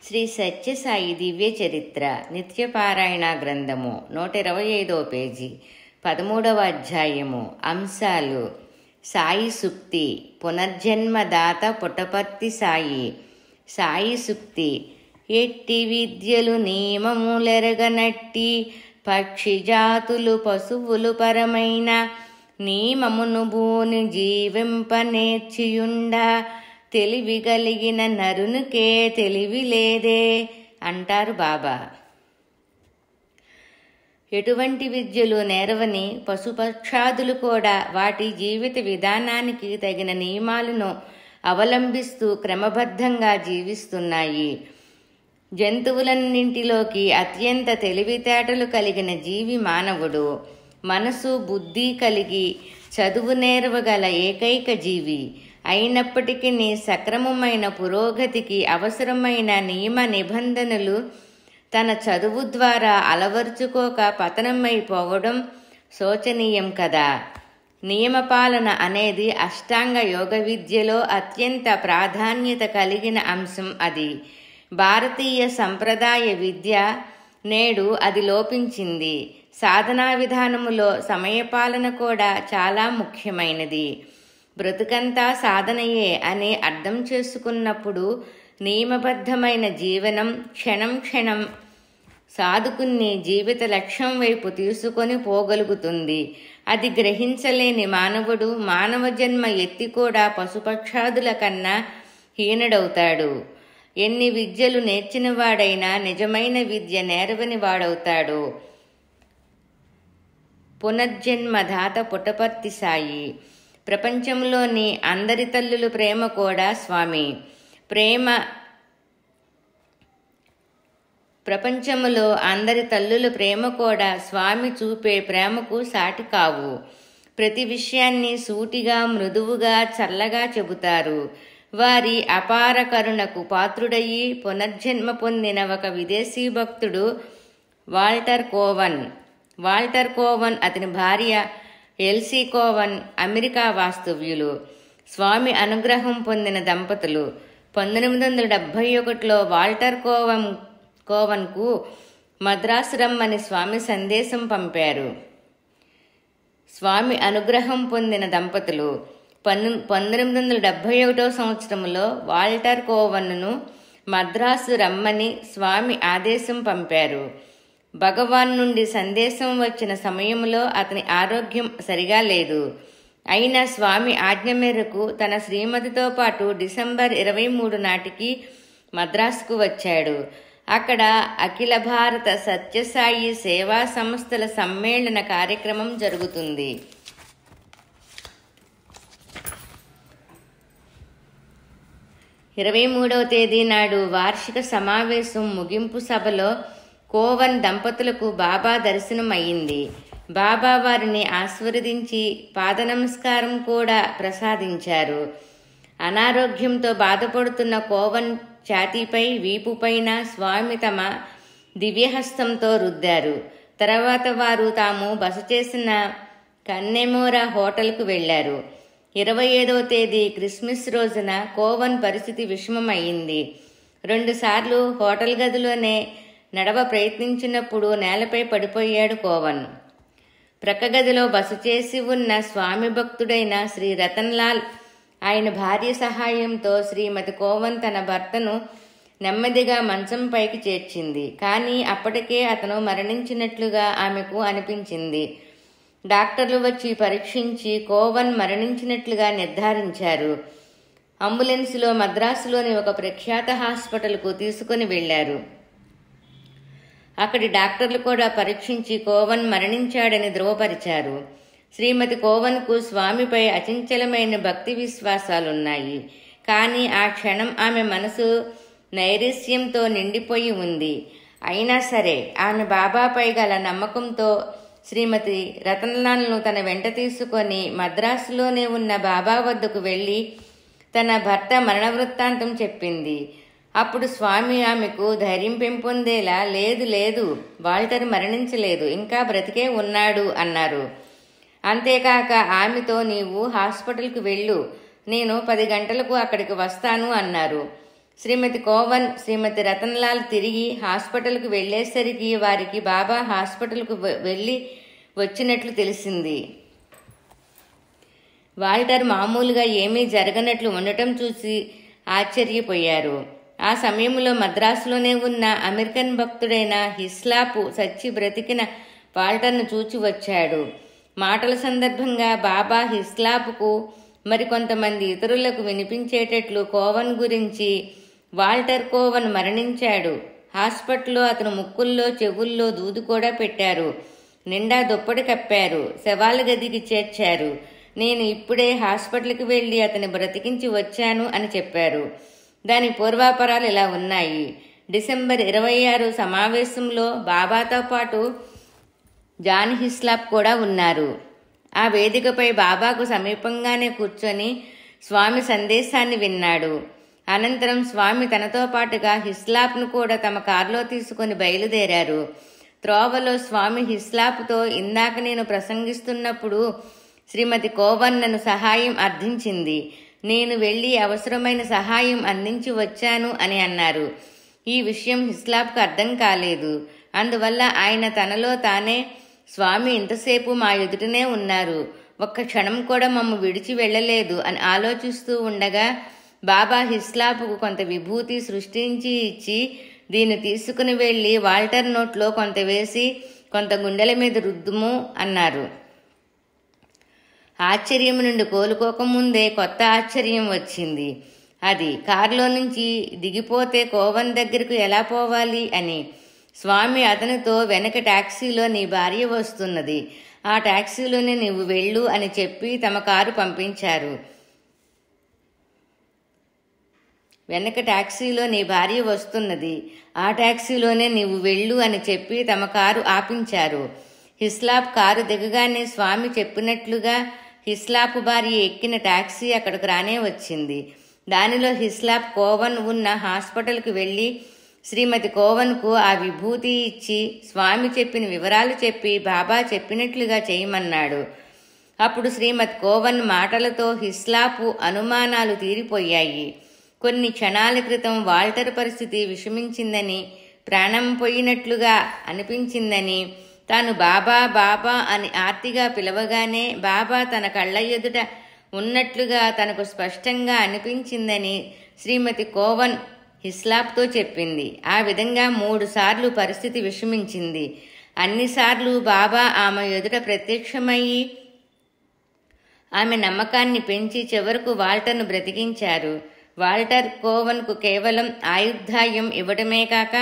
శ్రీ సత్యసాయి దివ్య చరిత్ర నిత్యపారాయణ గ్రంథము 125వ పేజీ 13వ అధ్యాయము. అంశాలు: సాయి సుక్తి, పునర్జన్మదాత పుట్టపర్తి సాయి. సాయి సుక్తి: ఎట్టి విద్యలు నియమములెరగనట్టి పక్షి జాతులు పశువులు పరమైన నియమమును భూని జీవింప నేర్చియుండ తెలివి కలిగిన నరునికే తెలివి లేదే అంటారు బాబా. ఎటువంటి విద్యలు నేరవని పశుపక్షాదులు కూడా వాటి జీవిత విధానానికి తగిన నియమాలను అవలంబిస్తూ క్రమబద్ధంగా జీవిస్తున్నాయి. జంతువులన్నింటిలోకి అత్యంత తెలివితేటలు కలిగిన జీవి మానవుడు. మనసు బుద్ధి కలిగి చదువు నేర్వగల ఏకైక జీవి అయినప్పటికీ సక్రమమైన పురోగతికి అవసరమైన నియమ నిబంధనలు తన చదువు ద్వారా అలవర్చుకోక పతనమైపోవడం శోచనీయం కదా. నియమపాలన అనేది అష్టాంగ యోగ విద్యలో అత్యంత ప్రాధాన్యత కలిగిన అంశం. అది భారతీయ సంప్రదాయ విద్య. నేడు అది లోపించింది. సాధనా విధానములో సమయపాలన కూడా చాలా ముఖ్యమైనది. బ్రతుకంతా సాధనయే అని అర్థం చేసుకున్నప్పుడు నియమబద్ధమైన జీవనం క్షణం క్షణం సాధుకుని జీవిత లక్ష్యం వైపు తీసుకొని పోగలుగుతుంది. అది గ్రహించలేని మానవుడు మానవ జన్మ ఎత్తి కూడా పశుపక్షాదుల కన్నా హీనుడవుతాడు. ఎన్ని విద్యలు నేర్చినవాడైనా నిజమైన విద్య నేర్వని వాడవుతాడు. పునర్జన్మదాత పుట్టపర్తి సాయి. ప్రపంచంలోని అందరి తల్లుల ప్రేమ కూడా స్వామి. ప్రపంచములో అందరి తల్లుల ప్రేమ కూడా స్వామి చూపే ప్రేమకు సాటి కావు. ప్రతి విషయాన్ని సూటిగా మృదువుగా చల్లగా చెబుతారు. వారి అపార కరుణకు పాత్రుడయి పునర్జన్మ పొందిన ఒక విదేశీ భక్తుడు వాల్టర్ కోవన్, అతని భార్య ఎల్సీ కోవన్ అమెరికా వాస్తవ్యులు. స్వామి అనుగ్రహం పొందిన దంపతులు. 1971లో వాల్టర్ కోవన్కు మద్రాసు రమ్మని స్వామి సందేశం పంపారు. స్వామి అనుగ్రహం పొందిన దంపతులు 1971 సంవత్సరంలో వాల్టర్ కోవన్ను మద్రాసు రమ్మని స్వామి ఆదేశం పంపారు. భగవాన్ నుండి సందేశం వచ్చిన సమయంలో అతని ఆరోగ్యం సరిగా లేదు. అయినా స్వామి ఆజ్ఞ మేరకు తన శ్రీమతితో పాటు డిసెంబర్ 23 నాటికి మద్రాసుకు వచ్చాడు. అక్కడ అఖిల భారత సత్యసాయి సేవా సంస్థల సమ్మేళన కార్యక్రమం జరుగుతుంది. 23వ తేదీ నాడు వార్షిక సమావేశం ముగింపు సభలో కోవన్ దంపతులకు బాబా దర్శనం అయ్యింది. బాబా వారిని ఆశీర్వదించి పాదనమస్కారం కూడా ప్రసాదించారు. అనారోగ్యంతో బాధపడుతున్న కోవన్ ఛాతీపై వీపుపైన స్వామి తమ దివ్యహస్తంతో రుద్దారు. తర్వాత వారు తాము బస చేసిన కన్నెమోరా హోటల్కు వెళ్లారు. 25వ తేదీ క్రిస్మస్ రోజున కోవన్ పరిస్థితి విషమమయ్యింది. 2 సార్లు హోటల్ గదిలోనే నడవ ప్రయత్నించినప్పుడు నేలపై పడిపోయాడు కోవన్. ప్రక్క గదిలో బస చేసి ఉన్న స్వామి భక్తుడైన శ్రీ రతన్లాల్ ఆయన భార్య సహాయంతో శ్రీమతి కోవన్ తన భర్తను నెమ్మదిగా మంచం పైకి చేర్చింది. కానీ అప్పటికే అతను మరణించినట్లుగా ఆమెకు అనిపించింది. డాక్టర్లు వచ్చి పరీక్షించి కోవన్ మరణించినట్లుగా నిర్ధారించారు. అంబులెన్సులో మద్రాసులోని ఒక ప్రఖ్యాత హాస్పిటల్కు తీసుకుని వెళ్లారు. అక్కడి డాక్టర్లు కూడా పరీక్షించి కోవన్ మరణించాడని ధృవపరిచారు. శ్రీమతి కోవన్కు స్వామిపై అచంచలమైన భక్తి విశ్వాసాలున్నాయి. కానీ ఆ క్షణం ఆమె మనసు నైరాశ్యంతో నిండిపోయి ఉంది. అయినా సరే ఆమె బాబాపై గల నమ్మకంతో శ్రీమతి రతన్లాల్ను తన వెంట తీసుకొని మద్రాసులోనే ఉన్న బాబా వద్దకు వెళ్లి తన భర్త మరణ వృత్తాంతం చెప్పింది. అప్పుడు స్వామి ఆమెకు ధైర్యం పెంపొందేలా, లేదు వాల్టర్ మరణించలేదు, ఇంకా బ్రతికే ఉన్నాడు అన్నారు. అంతేకాక ఆమెతో, నీవు హాస్పిటల్కు వెళ్ళు, నేను 10 గంటలకు అక్కడికి వస్తాను అన్నారు. శ్రీమతి కోవన్, శ్రీమతి రతన్లాల్ తిరిగి హాస్పిటల్కు వెళ్లేసరికి వారికి బాబా హాస్పిటల్కు వెళ్ళి వచ్చినట్లు తెలిసింది. వాల్టర్ మామూలుగా ఏమీ జరగనట్లు ఉండటం చూసి ఆశ్చర్యపోయారు. ఆ సమయంలో మద్రాసులోనే ఉన్న అమెరికన్ భక్తుడైన హిస్లాపు చచ్చి బ్రతికిన వాల్టర్ను చూచి వచ్చాడు. మాటల సందర్భంగా బాబా హిస్లాపుకు మరికొంతమంది ఇతరులకు వినిపించేటట్లు కోవన్ గురించి, వాల్టర్ కోవన్ మరణించాడు, హాస్పిటల్లో అతను ముక్కుల్లో చెవుల్లో దూది కూడా పెట్టారు, నిండా దుప్పటి కప్పారు, శవాల గదికి చేర్చారు, నేను ఇప్పుడే హాస్పిటల్కి వెళ్ళి అతని బ్రతికించి వచ్చాను అని చెప్పారు. దాని పూర్వాపరాలు ఇలా ఉన్నాయి. డిసెంబర్ 26 సమావేశంలో బాబాతో పాటు జాన్ హిస్లాప్ కూడా ఉన్నారు. ఆ వేదికపై బాబాకు సమీపంగానే కూర్చొని స్వామి సందేశాన్ని విన్నాడు. అనంతరం స్వామి తనతో పాటుగా హిస్లాప్ను కూడా తమ కారులో తీసుకుని బయలుదేరారు. త్రోవలో స్వామి హిస్లాప్తో, ఇందాక నేను ప్రసంగిస్తున్నప్పుడు శ్రీమతి కోవన్ నన్ను సహాయం అర్థించింది, నేను వెళ్ళి అవసరమైన సహాయం అందించి వచ్చాను అని అన్నారు. ఈ విషయం హిస్లాప్కు అర్థం కాలేదు. అందువల్ల ఆయన తనలో తానే, స్వామి ఇంతసేపు మా ఎదుటనే ఉన్నారు, ఒక్క క్షణం కూడా మమ్ము విడిచి వెళ్ళలేదు అని ఆలోచిస్తూ ఉండగా బాబా హిస్లాపుకు కొంత విభూతి సృష్టించి ఇచ్చి, దీన్ని తీసుకుని వెళ్ళి వాల్టర్ నోట్లో కొంత వేసి కొంత గుండెల మీద రుద్దుము అన్నారు. ఆశ్చర్యం నుండి కోలుకోకముందే కొత్త ఆశ్చర్యం వచ్చింది. అది కారులో నుంచి దిగిపోతే కోవన్ దగ్గరకు ఎలా పోవాలి అని. స్వామి అతనితో, వెనక టాక్సీలో నీ భార్య వస్తున్నది, ఆ టాక్సీలోనే నీవు వెళ్ళు అని చెప్పి తమ కారు పంపించారు. వెనక టాక్సీలో నీ భార్య వస్తున్నది, ఆ టాక్సీలోనే నీవు వెళ్ళు అని చెప్పి తమ కారు ఆపించారు. హిస్లాప్ కారు దిగగానే స్వామి చెప్పినట్లుగా హిస్లాప్ భార్య ఎక్కిన టాక్సీ అక్కడికి రానే వచ్చింది. దానిలో హిస్లాప్ కోవన్ ఉన్న హాస్పిటల్కి వెళ్ళి శ్రీమతి కోవన్కు ఆ విభూతి ఇచ్చి స్వామి చెప్పిన వివరాలు చెప్పి బాబా చెప్పినట్లుగా చేయమన్నాడు. అప్పుడు శ్రీమతి కోవన్ మాటలతో హిస్లాపు అనుమానాలు తీరిపోయాయి. కొన్ని క్షణాల క్రితం వాల్టర్ పరిస్థితి విషమించిందని, ప్రాణం పోయినట్లుగా అనిపించిందని, తాను బాబా బాబా అని ఆర్తిగా పిలవగానే బాబా తన కళ్ళ ఎదుట ఉన్నట్లుగా తనకు స్పష్టంగా అనిపించిందని శ్రీమతి కోవన్ హిస్లాప్తో చెప్పింది. ఆ విధంగా 3 సార్లు పరిస్థితి విషమించింది. అన్నిసార్లు బాబా ఆమె ఎదుట ప్రత్యక్షమయ్యి ఆమె నమ్మకాన్ని పెంచి చివరకు వాల్టర్ను బ్రతికించారు. వాల్టర్ కోవన్కు కేవలం ఆయుర్దాయం ఇవ్వటమే కాక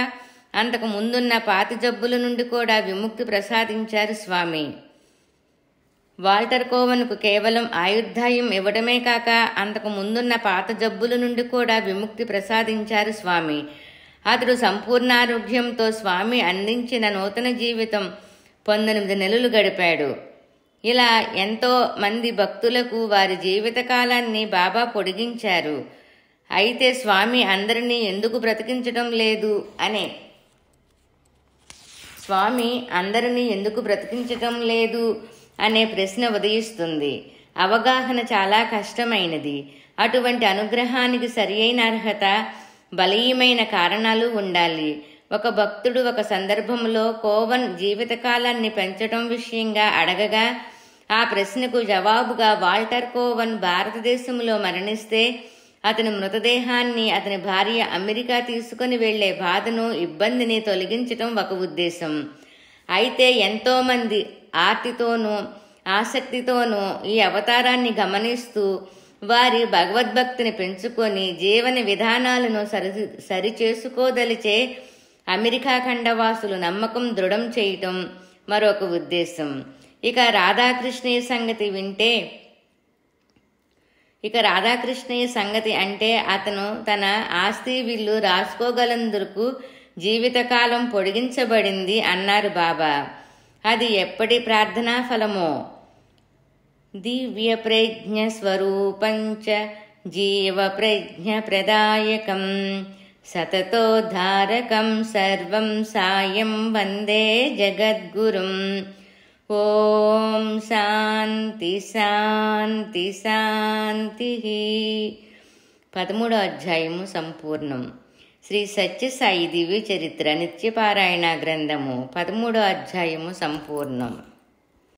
అంతకు ముందున్న పాత జబ్బుల నుండి కూడా విముక్తి ప్రసాదించారు స్వామి. వాల్టర్ కోవన్కు కేవలం ఆయుర్దాయం ఇవ్వటమే కాక అంతకు ముందున్న పాత జబ్బుల నుండి కూడా విముక్తి ప్రసాదించారు స్వామి. అతడు సంపూర్ణారోగ్యంతో స్వామి అందించిన నూతన జీవితం 19 నెలలు గడిపాడు. ఇలా ఎంతో మంది భక్తులకు వారి జీవితకాలాన్ని బాబా పొడిగించారు. అయితే స్వామి అందరినీ ఎందుకు బ్రతికించడం లేదు అనే ప్రశ్న ఉదయిస్తుంది. అవగాహన చాలా కష్టమైనది. అటువంటి అనుగ్రహానికి సరియైన అర్హత, బలీయమైన కారణాలు ఉండాలి. ఒక భక్తుడు ఒక సందర్భంలో కోవన్ జీవితకాలాన్ని పెంచడం విషయంగా అడగగా ఆ ప్రశ్నకు జవాబుగా వాల్టర్ కోవన్ భారతదేశంలో మరణిస్తే అతని మృతదేహాన్ని అతని భార్య అమెరికా తీసుకుని వెళ్లే బాధను, ఇబ్బందిని తొలగించటం ఒక ఉద్దేశం. అయితే ఎంతోమంది ఆర్తితోనూ ఆసక్తితోనూ ఈ అవతారాన్ని గమనిస్తూ వారి భగవద్భక్తిని పెంచుకొని జీవన విధానాలను సరిచేసుకోదలిచే అమెరికా ఖండవాసులు నమ్మకం దృఢం చేయటం మరొక ఉద్దేశం. ఇక రాధాకృష్ణయ్య సంగతి అంటే అతను తన ఆస్తి విల్లు రాసుకోగలందుకు జీవితకాలం పొడిగించబడింది అన్నారు బాబా. అది ఎప్పటి ప్రార్థనా ఫలమో. దివ్య ప్రజ్ఞ స్వరూపంచ జీవ ప్రజ్ఞ ప్రదాయకం సతతోద్ధారకం సర్వం సాయం వందే జగద్గురుం. ఓం శాంతి శాంతి శాంతి. 13వ అధ్యాయము సంపూర్ణం. శ్రీ సత్యసాయి దివ్య చరిత్ర నిత్యపారాయణ గ్రంథము 13వ అధ్యాయము సంపూర్ణం.